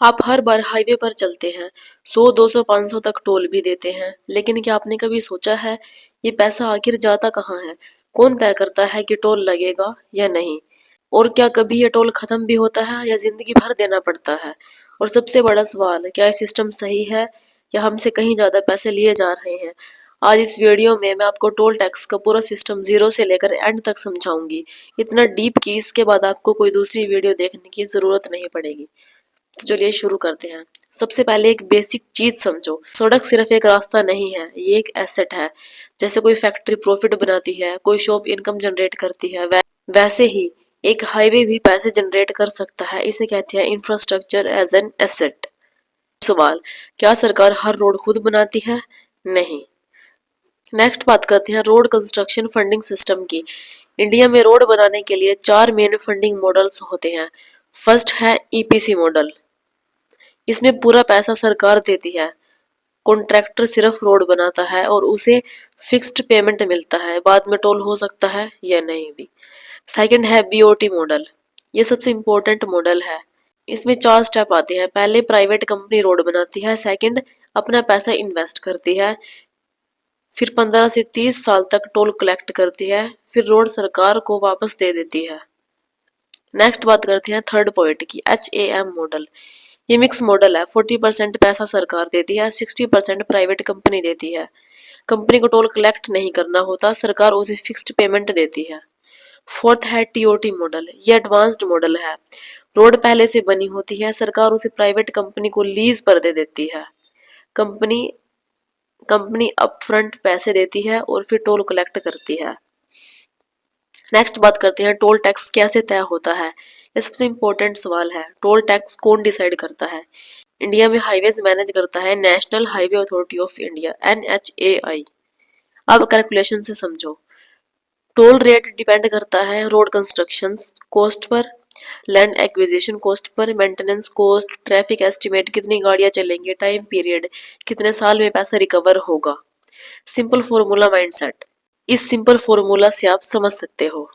आप हर बार हाईवे पर चलते हैं, 100, 200, 500 तक टोल भी देते हैं, लेकिन क्या आपने कभी सोचा है ये पैसा आखिर जाता कहाँ है? कौन तय करता है कि टोल लगेगा या नहीं? और क्या कभी ये टोल खत्म भी होता है या जिंदगी भर देना पड़ता है? और सबसे बड़ा सवाल, क्या ये सिस्टम सही है या हमसे कहीं ज्यादा पैसे लिए जा रहे हैं? आज इस वीडियो में मैं आपको टोल टैक्स का पूरा सिस्टम जीरो से लेकर एंड तक समझाऊंगी, इतना डीप कि इसके बाद आपको कोई दूसरी वीडियो देखने की जरूरत नहीं पड़ेगी। तो चलिए शुरू करते हैं। सबसे पहले एक बेसिक चीज समझो, सड़क सिर्फ एक रास्ता नहीं है, ये एक एसेट है। जैसे कोई फैक्ट्री प्रॉफिट बनाती है, कोई शॉप इनकम जनरेट करती है, वैसे ही एक हाईवे भी पैसे जनरेट कर सकता है। इसे कहते हैं इंफ्रास्ट्रक्चर एज एन एसेट। सवाल, क्या सरकार हर रोड खुद बनाती है? नहीं। नेक्स्ट बात करते हैं रोड कंस्ट्रक्शन फंडिंग सिस्टम की। इंडिया में रोड बनाने के लिए 4 मेन फंडिंग मॉडल्स होते हैं। फर्स्ट है ईपीसी मॉडल। इसमें पूरा पैसा सरकार देती है, कॉन्ट्रैक्टर सिर्फ रोड बनाता है और उसे फिक्स्ड पेमेंट मिलता है, बाद में टोल हो सकता है या नहीं भी। सेकंड है बीओटी मॉडल। ये सबसे इम्पोर्टेंट मॉडल है। इसमें 4 स्टेप आते हैं। पहले प्राइवेट कंपनी रोड बनाती है, सेकंड अपना पैसा इन्वेस्ट करती है, फिर 15 से 30 साल तक टोल कलेक्ट करती है, फिर रोड सरकार को वापस दे देती है। नेक्स्ट बात करते हैं थर्ड पॉइंट की, HAM मॉडल। ये मिक्स मॉडल है। 40% पैसा सरकार देती है, 60% प्राइवेट कंपनी देती है। कंपनी को टोल कलेक्ट नहीं करना होता, सरकार उसे फिक्स्ड पेमेंट देती है। फोर्थ है टीओटी मॉडल। ये एडवांस्ड मॉडल है। रोड पहले से बनी होती है, सरकार उसे प्राइवेट कंपनी को लीज पर दे देती है। कंपनी कंपनी अपफ्रंट पैसे देती है और फिर टोल कलेक्ट करती है। नेक्स्ट बात करते हैं टोल टैक्स कैसे तय होता है। ये सबसे इम्पोर्टेंट सवाल है। टोल टैक्स कौन डिसाइड करता है? इंडिया में हाईवेज मैनेज करता है national highway authority of India, NHAI। अब कैलकुलेशन से समझो। टोल रेट डिपेंड करता है road construction cost per, land acquisition cost per, maintenance cost, traffic estimate, कितनी गाड़ियां चलेंगी, टाइम पीरियड, कितने साल में पैसा रिकवर होगा। Simple formula mindset. इस सिंपल फॉर्मूला से आप समझ सकते हो।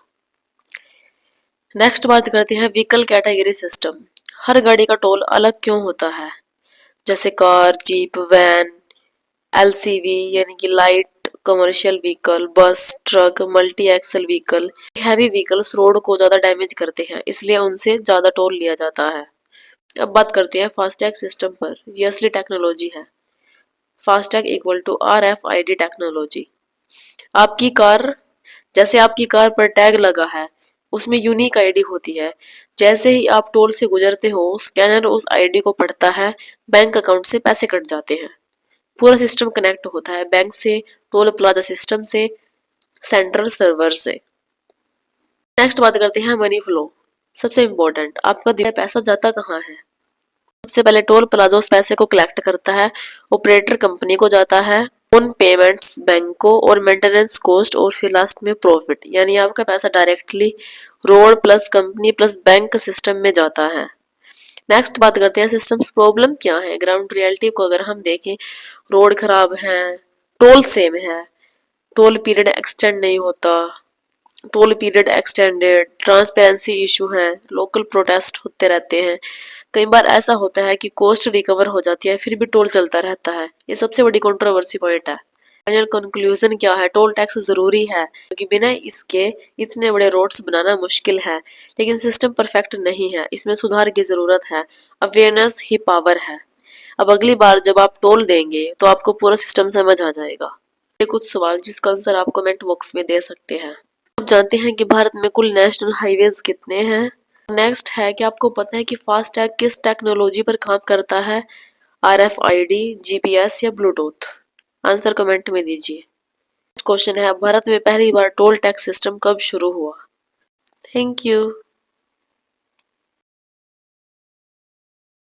नेक्स्ट बात करते हैं व्हीकल कैटेगरी सिस्टम। हर गाड़ी का टोल अलग क्यों होता है? जैसे कार, जीप, वैन, LCV यानी कि light commercial vehicle, bus, truck, multi axle vehicle. Heavy vehicles road को ज्यादा डैमेज करते हैं, इसलिए उनसे ज्यादा टोल लिया जाता है। अब बात करते हैं फास्टैग सिस्टम पर। ये असली टेक्नोलॉजी है। FASTag equal to RFID technology. आपकी कार जैसे आपकी कार पर टैग लगा है, उसमें यूनिक आईडी होती है। जैसे ही आप टोल से गुजरते हो, स्कैनर उस आईडी को पढ़ता है, बैंक अकाउंट से पैसे कट जाते हैं। पूरा सिस्टम कनेक्ट होता है बैंक से, टोल प्लाजा सिस्टम से, सेंट्रल सर्वर से। नेक्स्ट बात करते हैं मनी फ्लो। सबसे इम्पोर्टेंट, आपका दिया पैसा जाता कहाँ है? सबसे पहले टोल प्लाजा उस पैसे को कलेक्ट करता है, ऑपरेटर कंपनी को जाता है, उन पेमेंट्स बैंक को, और मेंटेनेंस कॉस्ट, और फिर लास्ट में प्रॉफिट। यानी आपका पैसा directly road plus company plus bank system में जाता है। नेक्स्ट बात करते हैं सिस्टम्स प्रॉब्लम क्या है। ग्राउंड रियलिटी को अगर हम देखें, रोड खराब है, टोल सेम है, टोल पीरियड एक्सटेंड नहीं होता, toll period extended, transparency issue है, लोकल प्रोटेस्ट होते रहते हैं। कई बार ऐसा होता है कि कॉस्ट रिकवर हो जाती है, फिर भी टोल चलता रहता है। ये सबसे बड़ी कंट्रोवर्सी पॉइंट है। फाइनल कंक्लूजन क्या है? टोल टैक्स जरूरी है क्योंकि बिना इसके इतने बड़े रोड्स बनाना मुश्किल है, लेकिन सिस्टम परफेक्ट नहीं है, इसमें सुधार की जरूरत है। अवेयरनेस ही पावर है। अब अगली बार जब आप टोल देंगे तो आपको पूरा सिस्टम समझ आ जाएगा। ये कुछ सवाल जिसका आंसर आप कमेंट बॉक्स में दे सकते हैं। आप जानते हैं कि भारत में कुल नेशनल हाईवेज कितने हैं? नेक्स्ट है कि आपको पता है कि फास्टैग किस टेक्नोलॉजी पर काम करता है? RFID, GPS या ब्लूटूथ? आंसर कमेंट में दीजिए। क्वेश्चन है, भारत में पहली बार टोल टैक्स सिस्टम कब शुरू हुआ? Thank you.